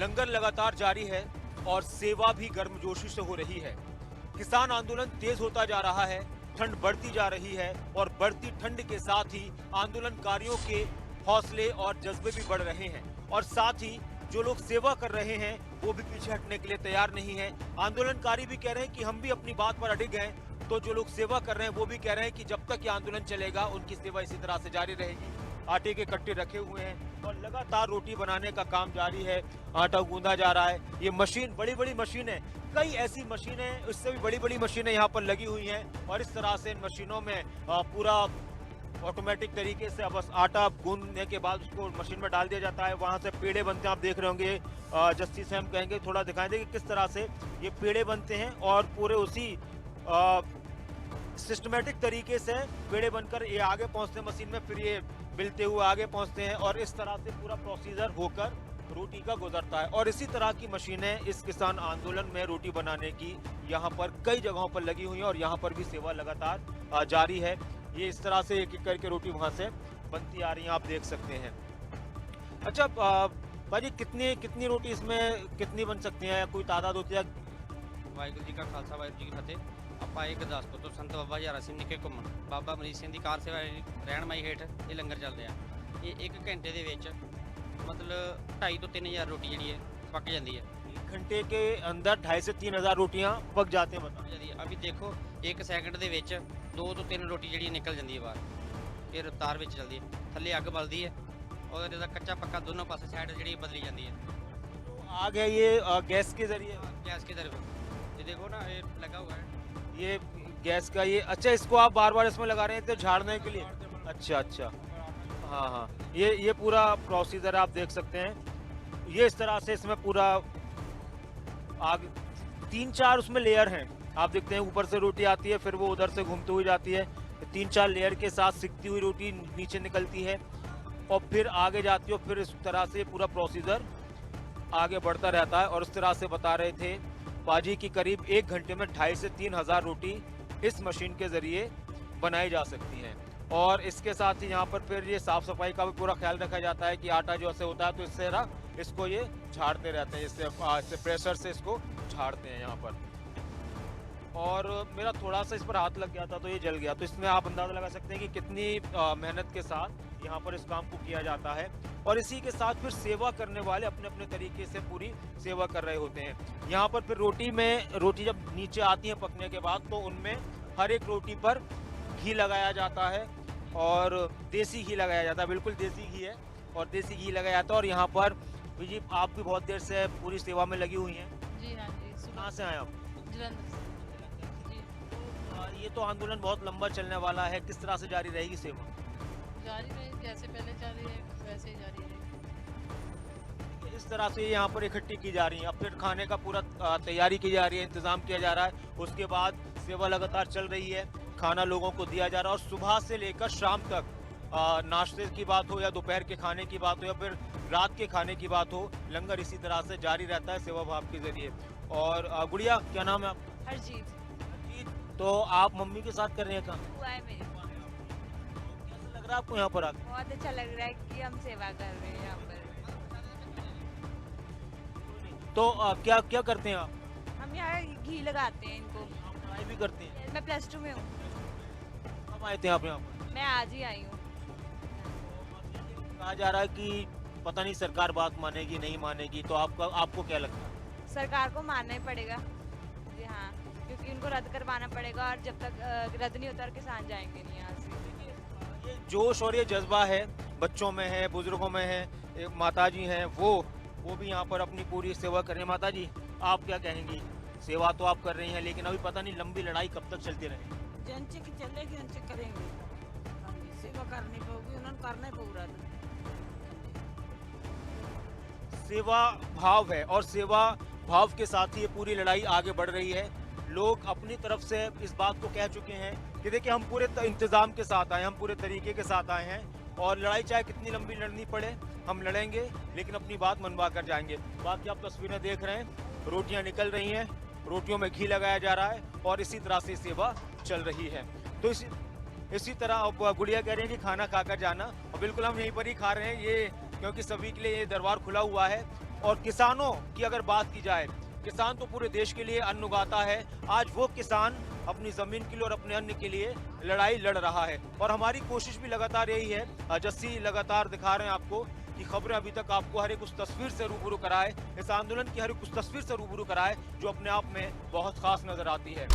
लंगर लगातार जारी है और सेवा भी गर्मजोशी से हो रही है। किसान आंदोलन तेज होता जा रहा है, ठंड बढ़ती जा रही है और बढ़ती ठंड के साथ ही आंदोलनकारियों के हौसले और जज्बे भी बढ़ रहे हैं और साथ ही जो लोग सेवा कर रहे हैं वो भी पीछे हटने के लिए तैयार नहीं है। आंदोलनकारी भी कह रहे हैं कि हम भी अपनी बात पर अडिग हैं, तो जो लोग सेवा कर रहे हैं वो भी कह रहे हैं कि जब तक ये आंदोलन चलेगा उनकी सेवा इसी तरह से जारी रहेगी। आटे के कट्टे रखे हुए हैं और लगातार रोटी बनाने का काम जारी है, आटा गूंदा जा रहा है। ये मशीन बड़ी बड़ी मशीन है, कई ऐसी मशीनें इससे भी बड़ी बड़ी मशीनें यहाँ पर लगी हुई हैं और इस तरह से इन मशीनों में पूरा ऑटोमेटिक तरीके से बस आटा गूंदने के बाद उसको मशीन में डाल दिया जाता है। वहाँ से पेड़े बनते हैं, आप देख रहे होंगे। जस्टिस से हम कहेंगे थोड़ा दिखाई देंगे किस तरह से ये पेड़े बनते हैं और पूरे उसी सिस्टमेटिक तरीके से पेड़े बनकर ये आगे पहुंचते हैं मशीन में, फिर ये बिलते हुए आगे पहुंचते हैं और इस तरह से पूरा प्रोसीजर होकर रोटी का गुजरता है। और इसी तरह की मशीनें इस किसान आंदोलन में रोटी बनाने की यहाँ पर कई जगहों पर लगी हुई हैं और यहाँ पर भी सेवा लगातार जारी है। ये इस तरह से एक एक करके रोटी वहाँ से बनती आ रही है, आप देख सकते हैं। अच्छा भाजी, कितनी रोटी इसमें कितनी बन सकती है, कोई तादाद होती है? ਵਾਹਿਗੁਰੂ ਜੀ ਕਾ ਖਾਲਸਾ ਵਾਹਿਗੁਰੂ ਜੀ ਕੀ ਫਤਿਹ। ਆਪਾਂ ਇਹ ਗੁਰਦਾਸਪੁਰ ਤੋਂ ਸੰਤ ਬਾਬਾ ਹਜ਼ਾਰਾ ਸਿੰਘ ਨਿੱਕੇ ਘੁੰਮਣ ਬਾਬਾ ਅਮਰੀਕ ਸਿੰਘ ਦੀ ਕਾਰ ਸੇਵਾ ਰਹਿਣਮਾਈ ਹੇਠ ਇਹ ਲੰਗਰ ਚੱਲਦੇ ਆ। ਇਹ 1 ਘੰਟੇ ਦੇ ਵਿੱਚ ਮਤਲਬ 2.5 ਤੋਂ 3000 ਰੋਟੀ ਜਿਹੜੀ ਹੈ ਪੱਕ ਜਾਂਦੀ ਹੈ। 1 घंटे के अंदर 2.5 से 3,000 रोटियां पक जाते हैं, बता। ਜਾਂਦੀ ਹੈ। ਅਭੀ ਦੇਖੋ 1 ਸੈਕਿੰਡ ਦੇ ਵਿੱਚ 2 ਤੋਂ 3 ਰੋਟੀ ਜਿਹੜੀ ਨਿਕਲ ਜਾਂਦੀ ਹੈ ਬਾਹਰ। ਇਹ ਰਫ਼ਤਾਰ ਵਿੱਚ ਚੱਲਦੀ ਹੈ, ਥੱਲੇ ਅੱਗ ਬਲਦੀ ਹੈ और ਇਹਦਾ ਕੱਚਾ ਪੱਕਾ ਦੋਨੋਂ ਪਾਸੇ ਸਾਈਡ ਜਿਹੜੀ ਬਦਲੀ ਜਾਂਦੀ ਹੈ। आग है ये गैस के जरिए, गैस की तरफ ये देखो ना, ये लगा हुआ है ये गैस का ये। अच्छा, इसको आप बार बार इसमें लगा रहे हैं तो झाड़ने के लिए? अच्छा अच्छा, हाँ हाँ, ये पूरा प्रोसीजर आप देख सकते हैं। ये इस तरह से इसमें पूरा आग 3-4 उसमें लेयर हैं, आप देखते हैं। ऊपर से रोटी आती है, फिर वो उधर से घूमती हुई जाती है, 3-4 लेयर के साथ सिकती हुई रोटी नीचे निकलती है और फिर आगे जाती है और फिर इस तरह से पूरा प्रोसीजर आगे बढ़ता रहता है। और इस तरह से बता रहे थे पाजी की करीब 1 घंटे में 2.5 से 3,000 रोटी इस मशीन के जरिए बनाई जा सकती हैं। और इसके साथ ही यहाँ पर फिर ये साफ सफाई का भी पूरा ख्याल रखा जाता है कि आटा जो ऐसे होता है तो इससे इसको ये झाड़ते रहते हैं, इससे प्रेशर से इसको झाड़ते हैं यहाँ पर। और मेरा थोड़ा सा इस पर हाथ लग गया था तो ये जल गया, तो इसमें आप अंदाजा लगा सकते हैं कि कितनी मेहनत के साथ यहाँ पर इस काम को किया जाता है। और इसी के साथ फिर सेवा करने वाले अपने अपने तरीके से पूरी सेवा कर रहे होते हैं। यहाँ पर फिर रोटी जब नीचे आती है पकने के बाद तो उनमें हर एक रोटी पर घी लगाया जाता है और देसी घी लगाया जाता है, बिल्कुल देसी घी है और देसी घी लगाया जाता है। और यहाँ पर जी आप भी बहुत देर से पूरी सेवा में लगी हुई हैं। जी हाँ जी। कहाँ से आए आप? जलंधर से। जी। ये तो आंदोलन बहुत लंबा चलने वाला है, किस तरह से जारी रहेगी सेवा? जारी रहेगी, जैसे पहले जारी है वैसे ही जारी रहेगी। इस तरह से यहाँ पर इकट्ठी की जा रही है, अब फिर खाने का पूरा तैयारी की जा रही है, इंतजाम किया जा रहा है। उसके बाद सेवा लगातार चल रही है, खाना लोगों को दिया जा रहा है और सुबह से लेकर शाम तक नाश्ते की बात हो या दोपहर के खाने की बात हो या फिर रात के खाने की बात हो, लंगर इसी तरह से जारी रहता है सेवा भाव के जरिए। और गुड़िया, क्या नाम है आपका? हरजीत। तो आप मम्मी के साथ कर रहे हैं काम? हुआ है मेरे। कैसा लग रहा है आपको यहाँ पर आकर? बहुत अच्छा लग रहा है कि हम सेवा कर रहे हैं यहाँ पर। तो क्या क्या करते हैं आप? हम यहाँ घी लगाते हैं इनको। आप पढ़ाई भी करते हैं? मैं +2 में हूँ। कब आए थे आप यहाँ पर? मैं आज ही आई हूँ। कहा जा रहा है कि पता नहीं सरकार बात मानेगी नहीं मानेगी, तो आपको क्या लगता है? सरकार को मानना ही पड़ेगा। जी हाँ, क्योंकि उनको रद्द करवाना पड़ेगा और जब तक रद्द नहीं होता और किसान जाएंगे नहीं यहाँ से। ये जोश और ये जज्बा है, बच्चों में है, बुजुर्गों में है, एक माताजी हैं वो भी यहाँ पर अपनी पूरी सेवा कर रही हैं। माताजी, आप क्या कहेंगी? सेवा तो आप कर रही हैं लेकिन अभी पता नहीं लंबी लड़ाई कब तक चलती रहेगी? जनचे की चलेगी उनसे करेंगे, सेवा करनी पड़ेगी, उन्होंने करना ही पूरा। सेवा भाव है और सेवा भाव के साथ ही ये पूरी लड़ाई आगे बढ़ रही है। लोग अपनी तरफ से इस बात को कह चुके हैं कि देखिए हम पूरे इंतजाम के साथ आए, हम पूरे तरीके के साथ आए हैं और लड़ाई चाहे कितनी लंबी लड़नी पड़े हम लड़ेंगे, लेकिन अपनी बात मनवा कर जाएंगे। बाकी आप तस्वीरें देख रहे हैं, रोटियां निकल रही हैं, रोटियों में घी लगाया जा रहा है और इसी तरह से सेवा चल रही है। तो इसी तरह अब गुड़िया कह रही है कि खाना खाकर जाना, और बिल्कुल हम यहीं पर ही खा रहे हैं, ये क्योंकि सभी के लिए ये दरबार खुला हुआ है और किसानों की अगर बात की जाए, किसान तो पूरे देश के लिए अन्न उगाता है। आज वो किसान अपनी जमीन के लिए और अपने अन्न के लिए लड़ाई लड़ रहा है और हमारी कोशिश भी लगातार यही है। जस्सी लगातार दिखा रहे हैं आपको कि खबरें अभी तक आपको हर एक उस तस्वीर से रूबरू कराए, इस आंदोलन की हर एक उस तस्वीर से रूबरू कराए जो अपने आप में बहुत खास नजर आती है।